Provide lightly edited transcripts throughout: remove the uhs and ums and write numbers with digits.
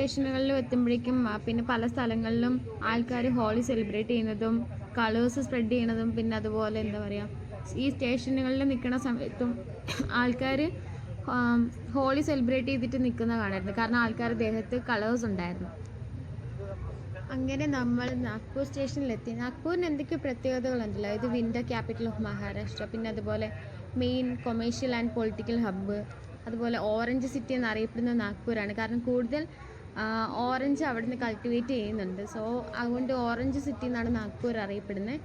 സ്റ്റേഷനുകളിലും എത്തുമ്പോഴേക്കും പിന്നെ പല സ്ഥലങ്ങളിലും ആൾക്കാർ ഹോളി സെലിബ്രേറ്റ് ചെയ്യുന്നതും കളേഴ്സ് സ്പ്രെഡ് ചെയ്യണതും പിന്നെ അതുപോലെ എന്താ പറയുക ഈ സ്റ്റേഷനുകളിൽ നിൽക്കുന്ന സമയത്തും ആൾക്കാർ ഹോളി സെലിബ്രേറ്റ് ചെയ്തിട്ട് നിൽക്കുന്ന കാണായിരുന്നു. കാരണം ആൾക്കാരുടെ ദേഹത്ത് കളേഴ്സ് ഉണ്ടായിരുന്നു. അങ്ങനെ നമ്മൾ നാഗ്പൂർ സ്റ്റേഷനിലെത്തി. നാഗ്പൂരിന് എന്തൊക്കെ പ്രത്യേകതകളുണ്ടല്ലോ. ഇത് വിൻ്റർ ക്യാപിറ്റൽ ഓഫ് മഹാരാഷ്ട്ര, പിന്നെ അതുപോലെ main commercial and political hub, അതുപോലെ ഓറഞ്ച് സിറ്റി എന്നറിയപ്പെടുന്നത് നാഗ്പൂരാണ്. കാരണം കൂടുതൽ ഓറഞ്ച് അവിടുന്ന് കൾട്ടിവേറ്റ് ചെയ്യുന്നുണ്ട്. സോ അതുകൊണ്ട് ഓറഞ്ച് സിറ്റി എന്നാണ് നാഗ്പൂർ അറിയപ്പെടുന്നത്.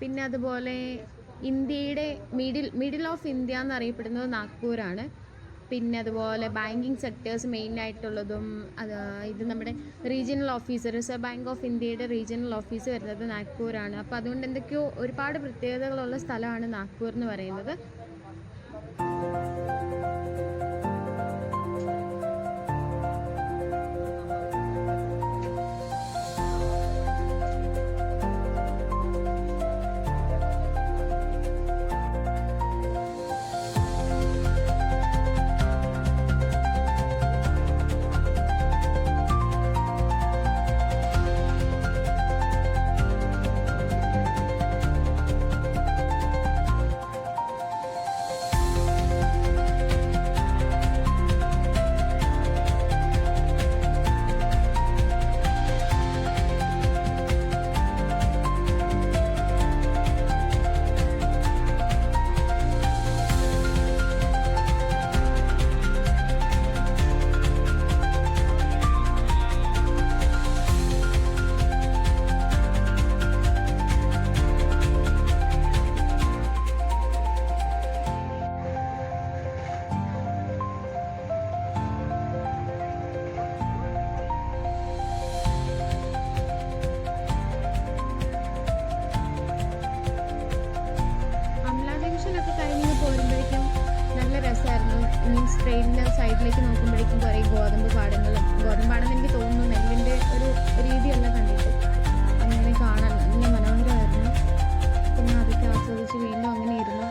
പിന്നെ അതുപോലെ ഇന്ത്യയുടെ മിഡിൽ ഓഫ് ഇന്ത്യ എന്നറിയപ്പെടുന്നത് നാഗ്പൂരാണ്. പിന്നെ അതുപോലെ ബാങ്കിങ് സെക്ടേഴ്സ് മെയിനായിട്ടുള്ളതും ഇത് നമ്മുടെ regional office, reserve bank of ഇന്ത്യയുടെ റീജിയണൽ ഓഫീസ് വരുന്നത് നാഗ്പൂരാണ്. അപ്പോൾ അതുകൊണ്ട് എന്തൊക്കെയോ ഒരുപാട് പ്രത്യേകതകളുള്ള സ്ഥലമാണ് നാഗ്പൂർ എന്ന് പറയുന്നത്. മീൻസ് ട്രെയിനിൻ്റെ സൈഡിലേക്ക് നോക്കുമ്പോഴേക്കും കുറേ ഗോതമ്പ് പാടങ്ങളും, ഗോതമ്പാണെന്ന് എനിക്ക് തോന്നുന്നു, നെല്ലിൻ്റെ ഒരു രീതിയല്ല കണ്ടിട്ട് അങ്ങനെ കാണാൻ നല്ല മനോഹരമായിരുന്നു. പിന്നെ അതൊക്കെ ആസ്വദിച്ച് വീണ്ടും അങ്ങനെ ഇരുന്നു.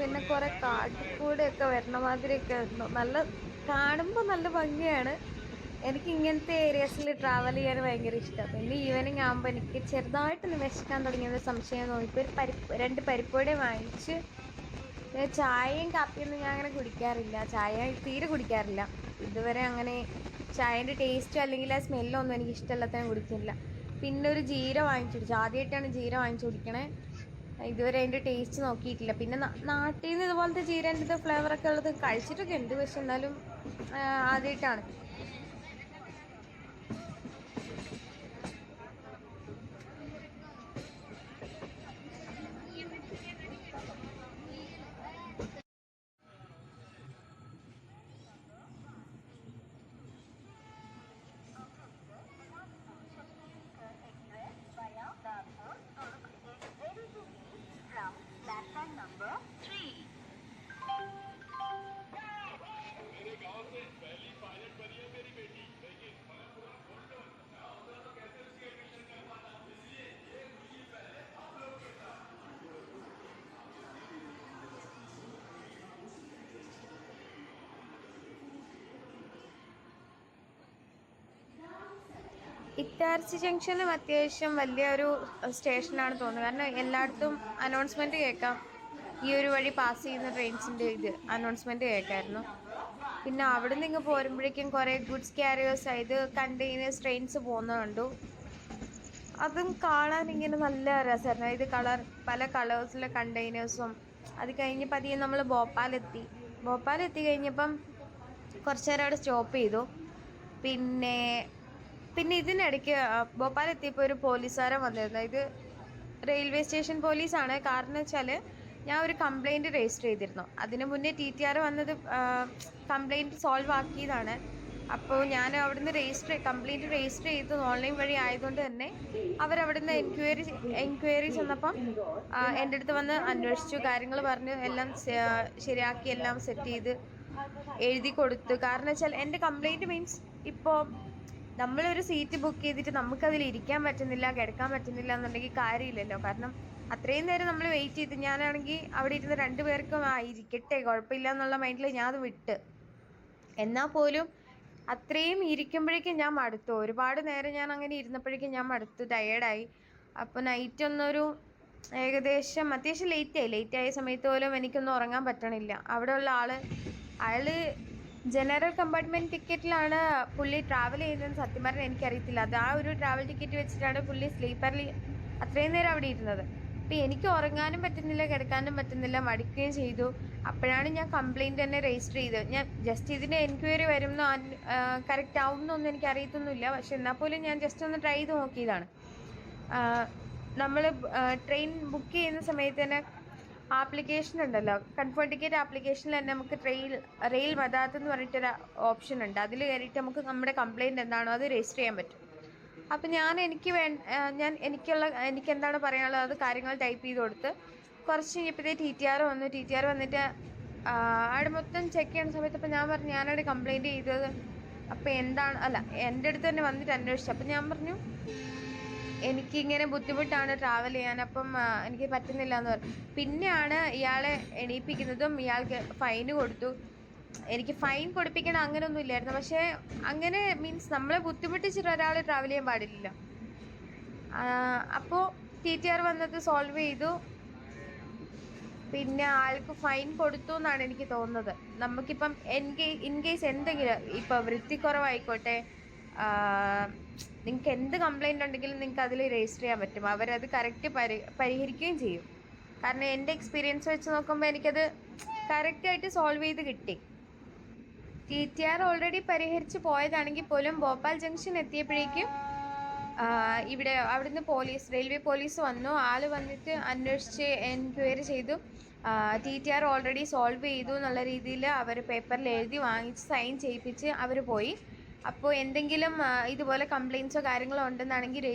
പിന്നെ കുറെ കാട്ടിക്കൂടെയൊക്കെ വരണ മാതിരിയൊക്കെ ആയിരുന്നു. നല്ല കാണുമ്പോൾ നല്ല ഭംഗിയാണ്. എനിക്ക് ഇങ്ങനത്തെ ഏരിയാസിൽ ട്രാവൽ ചെയ്യാൻ ഭയങ്കര ഇഷ്ടമാണ്. പിന്നെ ഈവനിങ് ആകുമ്പോൾ എനിക്ക് ചെറുതായിട്ടൊന്ന് വിശക്കാൻ തുടങ്ങിയത് സംശയം തോന്നി. ഇപ്പോൾ 2 പരിപ്പുവട വാങ്ങിച്ച്. ചായയും കാപ്പിയൊന്നും ഞാൻ അങ്ങനെ കുടിക്കാറില്ല, ചായ തീരെ കുടിക്കാറില്ല ഇതുവരെ. അങ്ങനെ ചായൻ്റെ ടേസ്റ്റോ അല്ലെങ്കിൽ ആ സ്മെല്ലോ ഒന്നും എനിക്ക് ഇഷ്ടമല്ലാത്ത കുടിക്കില്ല. പിന്നെ ഒരു ജീര വാങ്ങിച്ചു കുടിച്ചു. ആദ്യമായിട്ടാണ് ജീര വാങ്ങിച്ചു കുടിക്കണേ. ഇതുവരെ അതിൻ്റെ ടേസ്റ്റ് നോക്കിയിട്ടില്ല. പിന്നെ നാട്ടിൽ നിന്ന് ഇതുപോലത്തെ ജീരൻ്റെ ഫ്ലേവറൊക്കെ ഉള്ളത് കഴിച്ചിട്ടൊക്കെ ഉണ്ട്, പക്ഷെ എന്നാലും ആദ്യമായിട്ടാണ്. ഇറ്റാർസി ജംഗ്ഷനും അത്യാവശ്യം വലിയൊരു സ്റ്റേഷനാണ് തോന്നുന്നത്. കാരണം എല്ലായിടത്തും അനൗൺസ്മെൻറ്റ് കേൾക്കാം, ഈ ഒരു വഴി പാസ് ചെയ്യുന്ന ട്രെയിൻസിൻ്റെ അനൗൺസ്മെൻറ്റ് കേൾക്കായിരുന്നു. പിന്നെ അവിടെ നിന്ന് ഇങ്ങ് പോരുമ്പോഴേക്കും കുറേ ഗുഡ്സ് ക്യാരിയേഴ്സ് ആയത് കണ്ടെയ്നേഴ്സ് ട്രെയിൻസ് പോകുന്നത് കണ്ടു. അതും കാണാൻ ഇങ്ങനെ നല്ല രസമായിരുന്നു. ഇത് പല കളേഴ്സിലെ കണ്ടെയ്നേഴ്സും. അത് കഴിഞ്ഞ് പതിയെ നമ്മൾ ഭോപ്പാലെത്തി കഴിഞ്ഞപ്പം കുറച്ച് നേരം അവിടെ സ്റ്റോപ്പ് ചെയ്തു. പിന്നെ ഇതിനിടയ്ക്ക് ഭോപ്പാലെത്തിയപ്പോൾ ഒരു പോലീസുകാരൻ വന്നിരുന്നു. ഇത് റെയിൽവേ സ്റ്റേഷൻ പോലീസാണ്. കാരണം വെച്ചാൽ ഞാൻ ഒരു കംപ്ലയിൻറ്റ് രജിസ്റ്റർ ചെയ്തിരുന്നു. അതിന് മുന്നേ TTR വന്നത് കംപ്ലയിൻറ്റ് സോൾവ് ആക്കിയതാണ്. അപ്പോൾ ഞാൻ അവിടുന്ന് കംപ്ലയിൻറ്റ് രജിസ്റ്റർ ചെയ്തത് ഓൺലൈൻ വഴി ആയതുകൊണ്ട് തന്നെ അവരവിടുന്ന് എൻക്വയറി ചെന്നപ്പം എൻ്റെ അടുത്ത് വന്ന് അന്വേഷിച്ചു, കാര്യങ്ങൾ പറഞ്ഞ് എല്ലാം ശരിയാക്കി, എല്ലാം സെറ്റ് ചെയ്ത് എഴുതി കൊടുത്തു. കാരണം വെച്ചാൽ എൻ്റെ കംപ്ലയിൻറ്റ് മീൻസ് ഇപ്പോൾ നമ്മളൊരു സീറ്റ് ബുക്ക് ചെയ്തിട്ട് നമുക്കതിൽ ഇരിക്കാൻ പറ്റുന്നില്ല, കിടക്കാൻ പറ്റുന്നില്ല എന്നുണ്ടെങ്കിൽ കാര്യമില്ലല്ലോ. കാരണം അത്രയും നേരം നമ്മൾ വെയിറ്റ് ചെയ്ത്, ഞാനാണെങ്കിൽ അവിടെ ഇരുന്ന് 2 പേർക്കും ഇരിക്കട്ടെ കുഴപ്പമില്ല എന്നുള്ള മൈൻഡിൽ ഞാൻ അത് വിട്ട്. എന്നാൽ പോലും അത്രയും ഇരിക്കുമ്പോഴേക്കും ഞാൻ മടുത്തു. ഒരുപാട് നേരം ഞാൻ അങ്ങനെ ഇരുന്നപ്പോഴേക്കും ഞാൻ മടുത്തു, ടയേർഡായി. അപ്പോൾ നൈറ്റ് ഏകദേശം അത്യാവശ്യം ലേറ്റായ സമയത്ത് പോലും എനിക്കൊന്നും ഉറങ്ങാൻ പറ്റണില്ല. അവിടെ ഉള്ള അയാൾ ജനറൽ കമ്പാർട്ട്മെൻറ്റ് ടിക്കറ്റിലാണ് പുള്ളി ട്രാവൽ ചെയ്യുന്നതെന്ന് സത്യം പറഞ്ഞാൽ എനിക്കറിയത്തില്ല. അത് ആ ഒരു ട്രാവൽ ടിക്കറ്റ് വെച്ചിട്ടാണ് പുള്ളി സ്ലീപ്പറിൽ അത്രയും നേരം അവിടെ ഇരുന്നത്. അപ്പോൾ എനിക്ക് ഉറങ്ങാനും പറ്റുന്നില്ല, കിടക്കാനും പറ്റുന്നില്ല, മടിക്കുകയും ചെയ്തു. അപ്പോഴാണ് ഞാൻ കംപ്ലയിൻറ്റ് തന്നെ രജിസ്റ്റർ ചെയ്തത്. ഞാൻ ജസ്റ്റ് ഇതിൻ്റെ എൻക്വയറി വരുമെന്നോ കറക്റ്റ് ആവുമെന്നൊന്നും എനിക്ക് അറിയത്തൊന്നുമില്ല. പക്ഷെ എന്നാൽ പോലും ഞാൻ ജസ്റ്റ് ഒന്ന് ട്രൈ ചെയ്ത് നോക്കിയതാണ്. നമ്മൾ ട്രെയിൻ ബുക്ക് ചെയ്യുന്ന സമയത്ത് തന്നെ ആപ്ലിക്കേഷൻ ഉണ്ടല്ലോ, കൺഫേം ടിക്കറ്റ് ആപ്ലിക്കേഷനിൽ തന്നെ നമുക്ക് റെയിൽ മദാത്ത് എന്ന് പറഞ്ഞിട്ടൊരു ഓപ്ഷൻ ഉണ്ട്. അതിൽ കയറിയിട്ട് നമുക്ക് നമ്മുടെ കംപ്ലയിൻറ്റ് എന്താണോ അത് രജിസ്റ്റർ ചെയ്യാൻ പറ്റും. അപ്പം എനിക്ക് എന്താണ് പറയാനുള്ളത് അത് കാര്യങ്ങൾ ടൈപ്പ് ചെയ്ത് കൊടുത്ത് കുറച്ച് കഴിഞ്ഞപ്പോഴത്തേ TTR വന്നിട്ട് അവിടെ മൊത്തം ചെക്ക് ചെയ്യുന്ന സമയത്ത് അപ്പം ഞാൻ പറഞ്ഞു ഞാനവിടെ കംപ്ലയിൻറ്റ് ചെയ്തത്. അപ്പം എൻ്റെ അടുത്ത് തന്നെ വന്നിട്ട് അന്വേഷിച്ചു. അപ്പം ഞാൻ പറഞ്ഞു എനിക്കിങ്ങനെ ബുദ്ധിമുട്ടാണ് ട്രാവൽ ചെയ്യാൻ, അപ്പം എനിക്ക് പറ്റുന്നില്ല എന്ന് പറഞ്ഞു. പിന്നെയാണ് ഇയാളെ എണീപ്പിക്കുന്നതും ഇയാൾക്ക് ഫൈന് കൊടുത്തു. എനിക്ക് ഫൈൻ കൊടുപ്പിക്കണം അങ്ങനെയൊന്നും ഇല്ലായിരുന്നു. പക്ഷേ അങ്ങനെ മീൻസ് നമ്മളെ ബുദ്ധിമുട്ടിച്ചിട്ട് ഒരാൾ ട്രാവൽ ചെയ്യാൻ പാടില്ലല്ലോ. അപ്പോൾ TTR വന്നത് സോൾവ് ചെയ്തു. പിന്നെ ആൾക്ക് ഫൈൻ കൊടുത്തു എന്നാണ് എനിക്ക് തോന്നുന്നത്. നമുക്കിപ്പം ഇൻ കേസ് എന്തെങ്കിലും ഇപ്പോൾ വൃത്തിക്കുറവായിക്കോട്ടെ, നിങ്ങൾക്ക് എന്ത് കംപ്ലയിൻ്റ് ഉണ്ടെങ്കിലും നിങ്ങൾക്ക് അതിൽ രജിസ്റ്റർ ചെയ്യാൻ പറ്റും. അവരത് കറക്റ്റ് പരിഹരിക്കുകയും ചെയ്യും. കാരണം എൻ്റെ എക്സ്പീരിയൻസ് വെച്ച് നോക്കുമ്പോൾ എനിക്കത് കറക്റ്റായിട്ട് സോൾവ് ചെയ്ത് കിട്ടി. TTR ഓൾറെഡി പരിഹരിച്ച് പോയതാണെങ്കിൽ പോലും ഭോപ്പാൽ ജംഗ്ഷൻ എത്തിയപ്പോഴേക്കും അവിടുന്ന് റെയിൽവേ പോലീസ് വന്നു. ആൾ വന്നിട്ട് അന്വേഷിച്ച് എൻക്വയറി ചെയ്തു. TTR ഓൾറെഡി സോൾവ് ചെയ്തു എന്നുള്ള രീതിയിൽ അവർ പേപ്പറിൽ എഴുതി വാങ്ങിച്ച് സൈൻ ചെയ്യിപ്പിച്ച് അവർ പോയി. അപ്പോൾ എന്തെങ്കിലും ഇതുപോലെ കംപ്ലയിൻസോ കാര്യങ്ങളോ ഉണ്ടെന്നാണെങ്കിൽ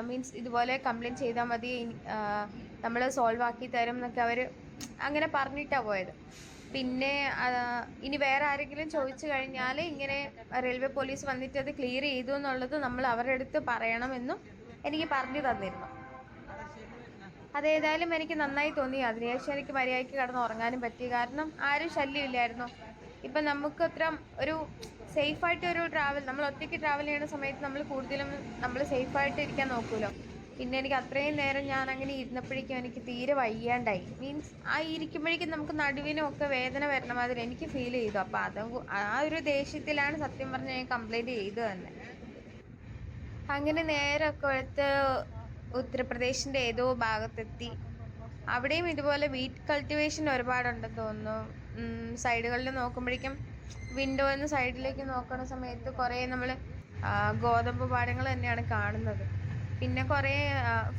മീൻസ് ഇതുപോലെ കംപ്ലയിൻറ്റ് ചെയ്താൽ മതി, നമ്മൾ സോൾവ് ആക്കി തരും എന്നൊക്കെ അവർ അങ്ങനെ പറഞ്ഞിട്ടാണ് പോയത്. പിന്നെ ഇനി വേറെ ആരെങ്കിലും ചോദിച്ചു കഴിഞ്ഞാൽ ഇങ്ങനെ റെയിൽവേ പോലീസ് വന്നിട്ട് അത് ക്ലിയർ ചെയ്തു എന്നുള്ളത് നമ്മൾ അവരുടെ അടുത്ത് പറയണമെന്നും എനിക്ക് പറഞ്ഞു തന്നിരുന്നു. അതേതായാലും എനിക്ക് നന്നായി തോന്നി. അതിനുശേഷം എനിക്ക് മര്യാദയ്ക്ക് കിടന്ന് ഉറങ്ങാനും പറ്റി. കാരണം ആരും ശല്യമില്ലായിരുന്നു. ഇപ്പം നമുക്ക് ഒരു സേഫായിട്ടൊരു ട്രാവൽ, നമ്മൾ ഒറ്റയ്ക്ക് ട്രാവൽ ചെയ്യുന്ന സമയത്ത് നമ്മൾ കൂടുതലും സേഫായിട്ട് ഇരിക്കാൻ നോക്കുമല്ലോ. പിന്നെ എനിക്ക് അത്രയും നേരം ഞാൻ അങ്ങനെ ഇരുന്നപ്പോഴേക്കും എനിക്ക് തീരെ വയ്യാണ്ടായി. മീൻസ് ഇരിക്കുമ്പോഴേക്കും നമുക്ക് നടുവിനും ഒക്കെ വേദന വരണ മാതിരി എനിക്ക് ഫീൽ ചെയ്തു. അപ്പോൾ ആ ഒരു ദേഷ്യത്തിലാണ് സത്യം പറഞ്ഞാൽ ഞാൻ കംപ്ലയിൻറ്റ് ചെയ്തത് തന്നെ. അങ്ങനെ നേരമൊക്കെ എടുത്ത് ഉത്തർപ്രദേശിൻ്റെ ഏതോ ഭാഗത്തെത്തി. അവിടെയും ഇതുപോലെ വീറ്റ് കൾട്ടിവേഷൻ ഒരുപാടുണ്ടെന്ന് തോന്നുന്നു. സൈഡുകളിൽ നോക്കുമ്പോഴേക്കും വിൻഡോന്ന് സൈഡിലേക്ക് നോക്കുന്ന സമയത്ത് കുറേ നമ്മൾ ഗോതമ്പ് പാടങ്ങൾ തന്നെയാണ് കാണുന്നത്. പിന്നെ കുറേ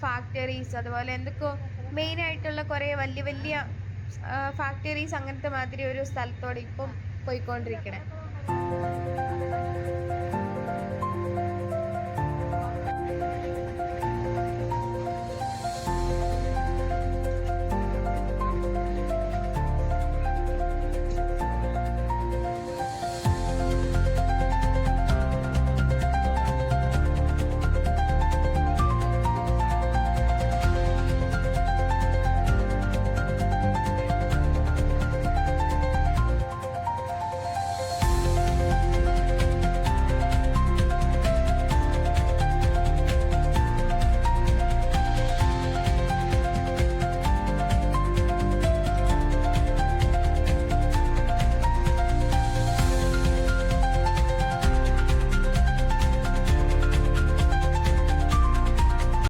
ഫാക്ടറീസ്, അതുപോലെ എന്തൊക്കെയോ മെയിനായിട്ടുള്ള കുറേ വലിയ വലിയ ഫാക്ടറീസ് അങ്ങനത്തെ മാതിരി ഒരു സ്ഥലത്തോടെ ഇപ്പം പോയിക്കൊണ്ടിരിക്കണേ.